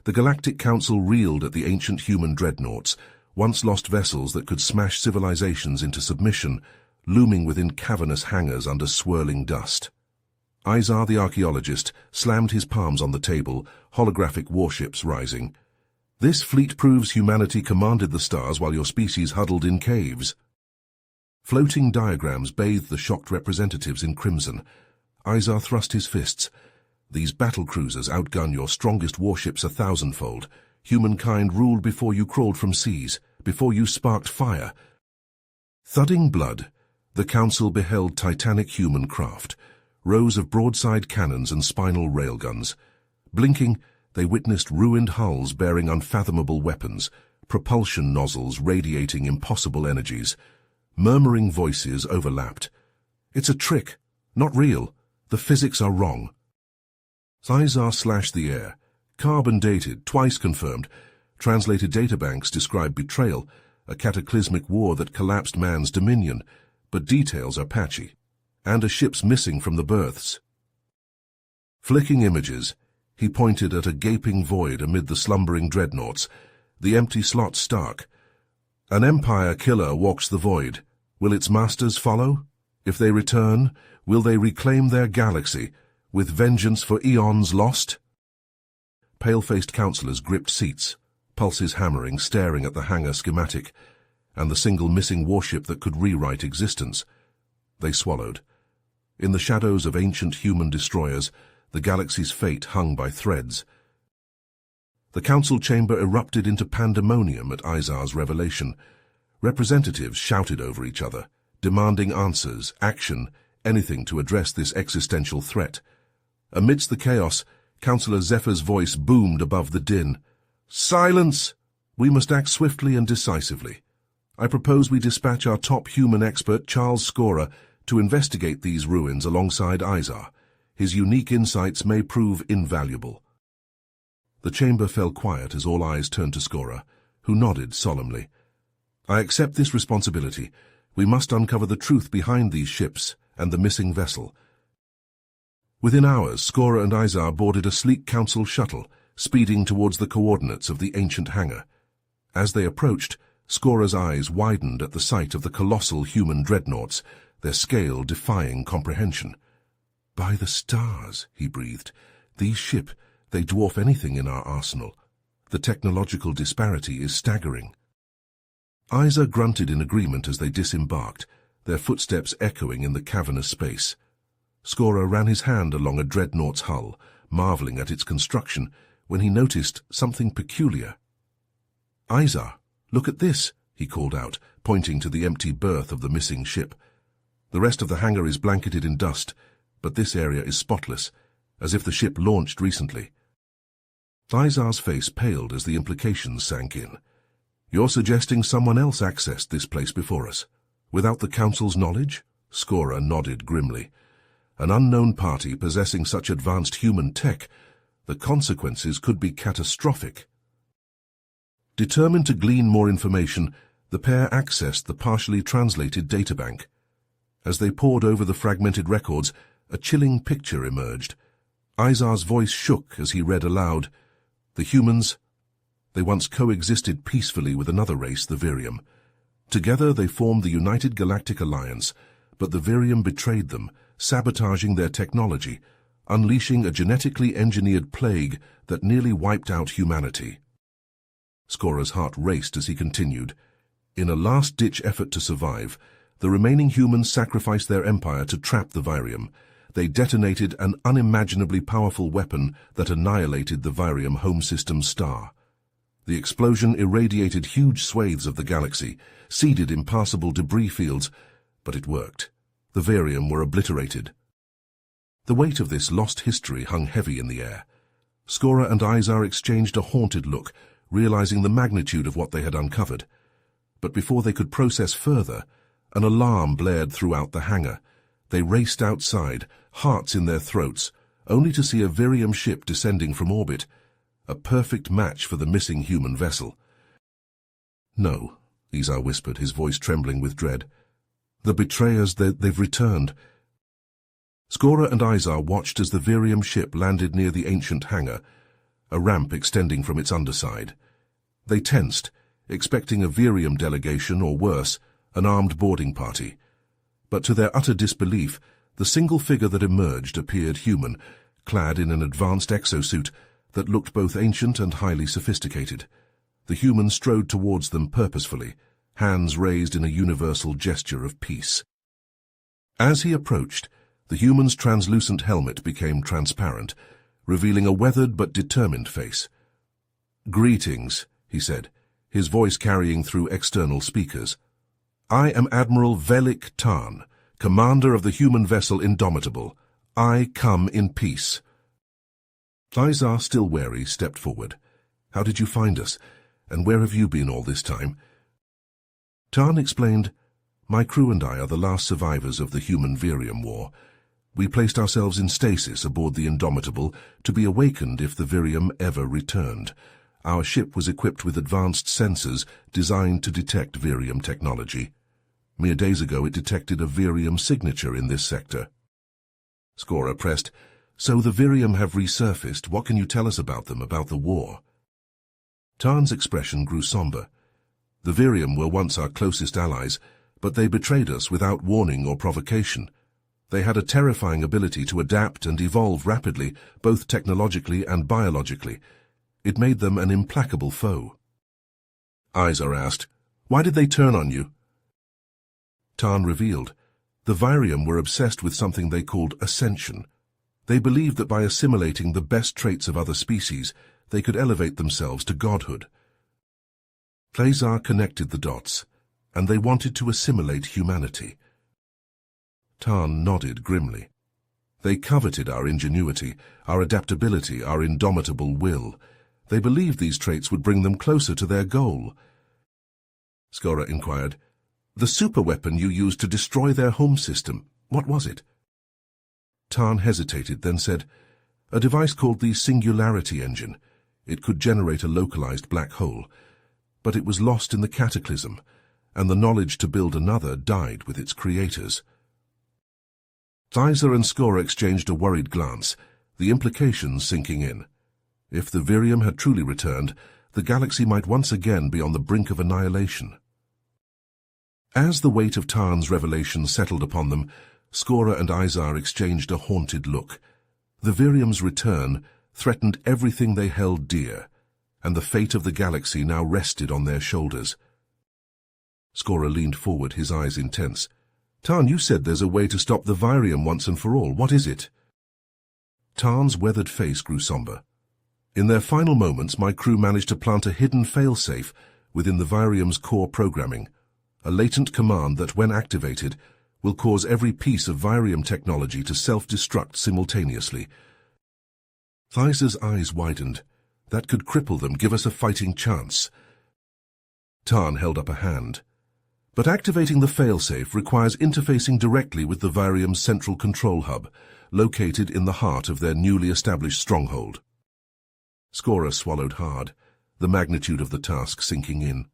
The Galactic Council reeled at the ancient human dreadnoughts, once lost vessels that could smash civilizations into submission, looming within cavernous hangars under swirling dust. Izar the archaeologist slammed his palms on the table, holographic warships rising. This fleet proves humanity commanded the stars while your species huddled in caves. Floating diagrams bathed the shocked representatives in crimson. Izar thrust his fists. These battle cruisers outgun your strongest warships 1,000-fold. Humankind ruled before you crawled from seas, before you sparked fire. Thudding blood, the Council beheld titanic human craft, rows of broadside cannons and spinal railguns. Blinking, they witnessed ruined hulls bearing unfathomable weapons, propulsion nozzles radiating impossible energies. Murmuring voices overlapped. "It's a trick, not real. The physics are wrong." Izar slashed the air. Carbon dated, twice confirmed. Translated databanks describe betrayal, a cataclysmic war that collapsed man's dominion, but details are patchy. And a ship's missing from the berths. Flicking images, he pointed at a gaping void amid the slumbering dreadnoughts, the empty slot stark. An Empire killer walks the void. Will its masters follow? If they return, will they reclaim their galaxy, with vengeance for eons lost? Pale-faced councillors gripped seats, pulses hammering, staring at the hangar schematic, and the single missing warship that could rewrite existence. They swallowed. In the shadows of ancient human destroyers, the galaxy's fate hung by threads. The council chamber erupted into pandemonium at Izar's revelation. Representatives shouted over each other, demanding answers, action, anything to address this existential threat. Amidst the chaos, Councillor Zephyr's voice boomed above the din. "Silence! We must act swiftly and decisively. I propose we dispatch our top human expert, Charles Scorer, to investigate these ruins alongside Izar. His unique insights may prove invaluable." The chamber fell quiet as all eyes turned to Scorer, who nodded solemnly. "I accept this responsibility. We must uncover the truth behind these ships and the missing vessel." Within hours, Scorer and Izar boarded a sleek council shuttle, speeding towards the coordinates of the ancient hangar. As they approached, Scorer's eyes widened at the sight of the colossal human dreadnoughts, their scale defying comprehension. "By the stars," he breathed, "these ships, they dwarf anything in our arsenal. The technological disparity is staggering." Izar grunted in agreement as they disembarked, their footsteps echoing in the cavernous space. Scorer ran his hand along a dreadnought's hull, marveling at its construction, when he noticed something peculiar. "Izar, look at this," he called out, pointing to the empty berth of the missing ship. "The rest of the hangar is blanketed in dust, but this area is spotless, as if the ship launched recently." Izar's face paled as the implications sank in. "You're suggesting someone else accessed this place before us, without the Council's knowledge?" Scorer nodded grimly. "An unknown party possessing such advanced human tech, the consequences could be catastrophic." Determined to glean more information, the pair accessed the partially translated databank. As they pored over the fragmented records, a chilling picture emerged. Izar's voice shook as he read aloud. "The humans, they once coexisted peacefully with another race, the Virium. Together they formed the United Galactic Alliance, but the Virium betrayed them, sabotaging their technology, unleashing a genetically engineered plague that nearly wiped out humanity." Scorer's heart raced as he continued. In a last-ditch effort to survive, the remaining humans sacrificed their empire to trap the Virium. They detonated an unimaginably powerful weapon that annihilated the Virium home system star. The explosion irradiated huge swathes of the galaxy, seeded impassable debris fields, but it worked. The Virium were obliterated. The weight of this lost history hung heavy in the air. Scorer and Izar exchanged a haunted look, realizing the magnitude of what they had uncovered. But before they could process further, an alarm blared throughout the hangar. They raced outside, hearts in their throats, only to see a Virium ship descending from orbit, a perfect match for the missing human vessel. "No," Izar whispered, his voice trembling with dread. "The betrayers, they've returned." Scorer and Izar watched as the Virium ship landed near the ancient hangar. a ramp extending from its underside. They tensed, expecting a Virium delegation or worse, an armed boarding party. But to their utter disbelief, the single figure that emerged appeared human, clad in an advanced exosuit that looked both ancient and highly sophisticated. The human strode towards them purposefully, hands raised in a universal gesture of peace. As he approached, the human's translucent helmet became transparent, revealing a weathered but determined face. "Greetings," he said, his voice carrying through external speakers. "I am Admiral Velik Tarn, commander of the human vessel Indomitable. I come in peace." Izar, still wary, stepped forward. "How did you find us, and where have you been all this time?" Tarn explained, "My crew and I are the last survivors of the human Virium War. We placed ourselves in stasis aboard the Indomitable to be awakened if the Virium ever returned. Our ship was equipped with advanced sensors designed to detect Virium technology. Mere days ago it detected a Virium signature in this sector." Skora pressed, "So the Virium have resurfaced. What can you tell us about them, about the war?" Tarn's expression grew somber. "The Virium were once our closest allies, but they betrayed us without warning or provocation. They had a terrifying ability to adapt and evolve rapidly, both technologically and biologically. It made them an implacable foe." Izar asked, "Why did they turn on you?" Tarn revealed, "The Virium were obsessed with something they called ascension. They believed that by assimilating the best traits of other species, they could elevate themselves to godhood." Izar connected the dots, and they wanted to assimilate humanity. Tarn nodded grimly. "They coveted our ingenuity, our adaptability, our indomitable will. They believed these traits would bring them closer to their goal." Skora inquired, "The superweapon you used to destroy their home system, what was it?" Tarn hesitated, then said, "A device called the Singularity Engine. It could generate a localized black hole. But it was lost in the cataclysm, and the knowledge to build another died with its creators." Izar and Skora exchanged a worried glance, the implications sinking in. If the Virium had truly returned, the galaxy might once again be on the brink of annihilation. As the weight of Tarn's revelation settled upon them, Skora and Izar exchanged a haunted look. The Virium's return threatened everything they held dear, and the fate of the galaxy now rested on their shoulders. Skora leaned forward, his eyes intense. "Tarn, you said there's a way to stop the Virium once and for all. What is it?" Tarn's weathered face grew somber. "In their final moments, my crew managed to plant a hidden failsafe within the Virium's core programming, a latent command that, when activated, will cause every piece of Virium technology to self-destruct simultaneously." Izar's eyes widened. "That could cripple them, give us a fighting chance." Tarn held up a hand. "But activating the failsafe requires interfacing directly with the Virium's central control hub, located in the heart of their newly established stronghold." Skora swallowed hard, the magnitude of the task sinking in.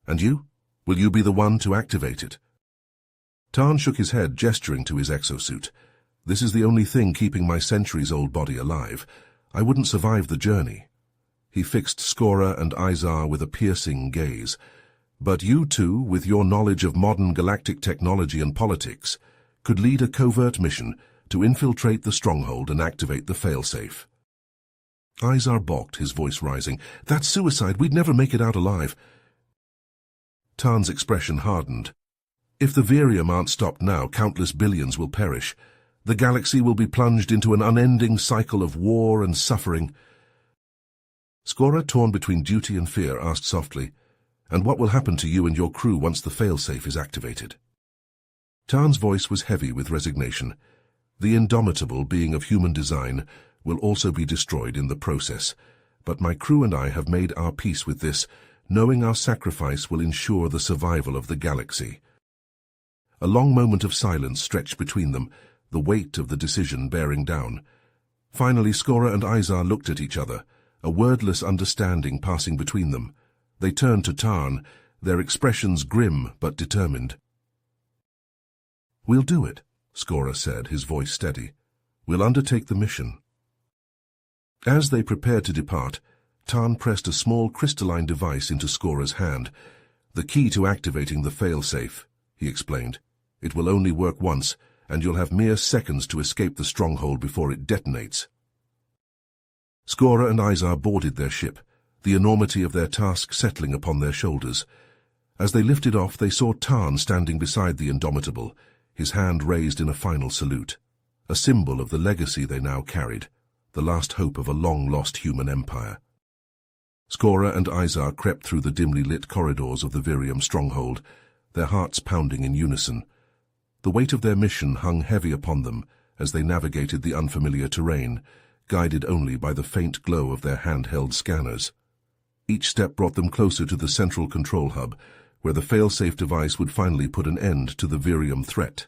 "And you? Will you be the one to activate it?" Tarn shook his head, gesturing to his exosuit. "This is the only thing keeping my centuries-old body alive. I wouldn't survive the journey." He fixed Skora and Izar with a piercing gaze. "But you two, with your knowledge of modern galactic technology and politics, could lead a covert mission to infiltrate the stronghold and activate the failsafe." Izar balked, his voice rising. "That's suicide. We'd never make it out alive." Tarn's expression hardened. "If the Virium aren't stopped now, countless billions will perish. The galaxy will be plunged into an unending cycle of war and suffering." Skora, torn between duty and fear, asked softly, "And what will happen to you and your crew once the failsafe is activated?" Tarn's voice was heavy with resignation. "The Indomitable, being of human design, will also be destroyed in the process. But my crew and I have made our peace with this, knowing our sacrifice will ensure the survival of the galaxy." A long moment of silence stretched between them, the weight of the decision bearing down. Finally, Skora and Izar looked at each other, a wordless understanding passing between them. They turned to Tarn, their expressions grim but determined. "We'll do it," Skora said, his voice steady. "We'll undertake the mission." As they prepared to depart, Tarn pressed a small crystalline device into Skora's hand. "The key to activating the failsafe," he explained. "It will only work once, and you'll have mere seconds to escape the stronghold before it detonates." Skora and Izar boarded their ship, the enormity of their task settling upon their shoulders. As they lifted off, they saw Tarn standing beside the Indomitable, his hand raised in a final salute, a symbol of the legacy they now carried, the last hope of a long-lost human empire. Skora and Izar crept through the dimly lit corridors of the Virium stronghold, their hearts pounding in unison. The weight of their mission hung heavy upon them as they navigated the unfamiliar terrain, guided only by the faint glow of their handheld scanners. Each step brought them closer to the central control hub, where the failsafe device would finally put an end to the Virium threat.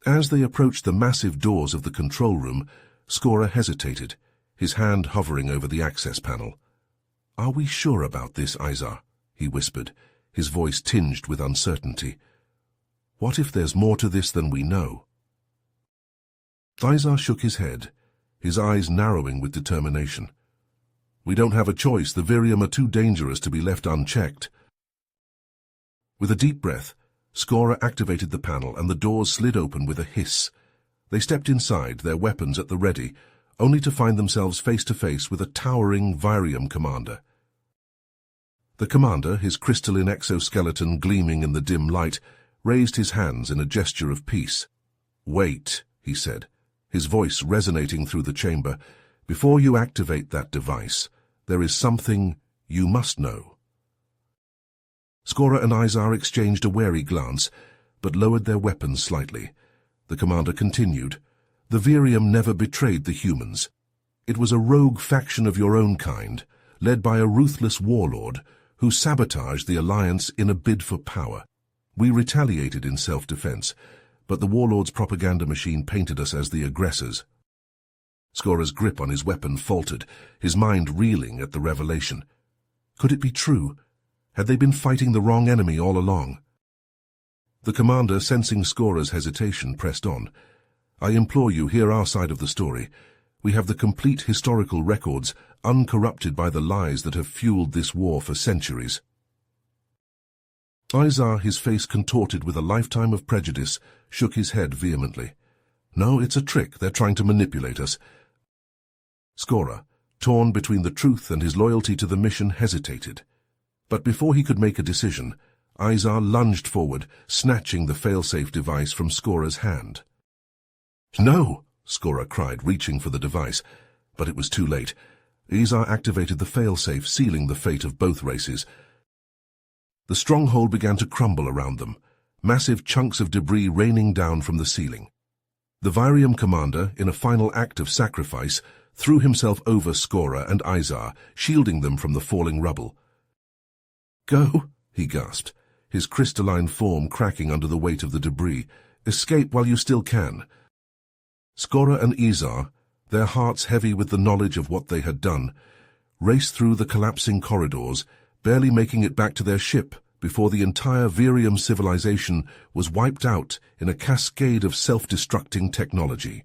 As they approached the massive doors of the control room, Skora hesitated, his hand hovering over the access panel. "Are we sure about this, Izar?" he whispered, his voice tinged with uncertainty. "What if there's more to this than we know?" Izar shook his head, his eyes narrowing with determination. "We don't have a choice. The Virium are too dangerous to be left unchecked." With a deep breath, Skora activated the panel and the doors slid open with a hiss. They stepped inside, their weapons at the ready, only to find themselves face to face with a towering Virium commander. The commander, his crystalline exoskeleton gleaming in the dim light, raised his hands in a gesture of peace. "Wait," he said, his voice resonating through the chamber. "Before you activate that device, there is something you must know." Skora and Izar exchanged a wary glance, but lowered their weapons slightly. The commander continued, "The Virium never betrayed the humans. It was a rogue faction of your own kind, led by a ruthless warlord, who sabotaged the Alliance in a bid for power. We retaliated in self-defense, but the warlord's propaganda machine painted us as the aggressors." Skora's grip on his weapon faltered, his mind reeling at the revelation. Could it be true? Had they been fighting the wrong enemy all along? The commander, sensing Skora's hesitation, pressed on. "I implore you, hear our side of the story. We have the complete historical records, uncorrupted by the lies that have fueled this war for centuries." Izar, his face contorted with a lifetime of prejudice, shook his head vehemently. "No, it's a trick. They're trying to manipulate us." Skora, torn between the truth and his loyalty to the mission, hesitated. But before he could make a decision, Izar lunged forward, snatching the failsafe device from Skora's hand. "No!" Skora cried, reaching for the device. But it was too late. Izar activated the failsafe, sealing the fate of both races. The stronghold began to crumble around them, massive chunks of debris raining down from the ceiling. The Virium commander, in a final act of sacrifice, threw himself over Skora and Izar, shielding them from the falling rubble. "Go," he gasped, his crystalline form cracking under the weight of the debris. "Escape while you still can." Skora and Izar, their hearts heavy with the knowledge of what they had done, raced through the collapsing corridors, barely making it back to their ship before the entire Virium civilization was wiped out in a cascade of self-destructing technology.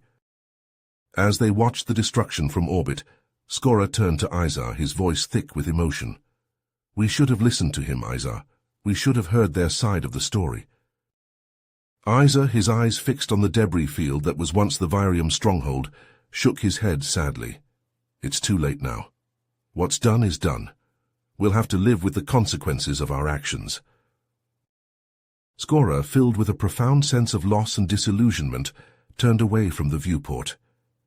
As they watched the destruction from orbit, Skora turned to Izar, his voice thick with emotion. "We should have listened to him, Izar. We should have heard their side of the story." Izar, his eyes fixed on the debris field that was once the Virium stronghold, shook his head sadly. "It's too late now. What's done is done. We'll have to live with the consequences of our actions." Skora, filled with a profound sense of loss and disillusionment, turned away from the viewport.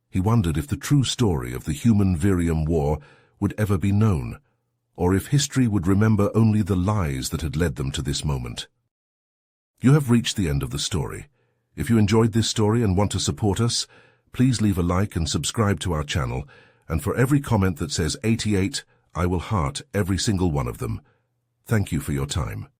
He wondered if the true story of the human-Virium war would ever be known, or if history would remember only the lies that had led them to this moment. You have reached the end of the story. If you enjoyed this story and want to support us, please leave a like and subscribe to our channel, and for every comment that says 88, I will heart every single one of them. Thank you for your time.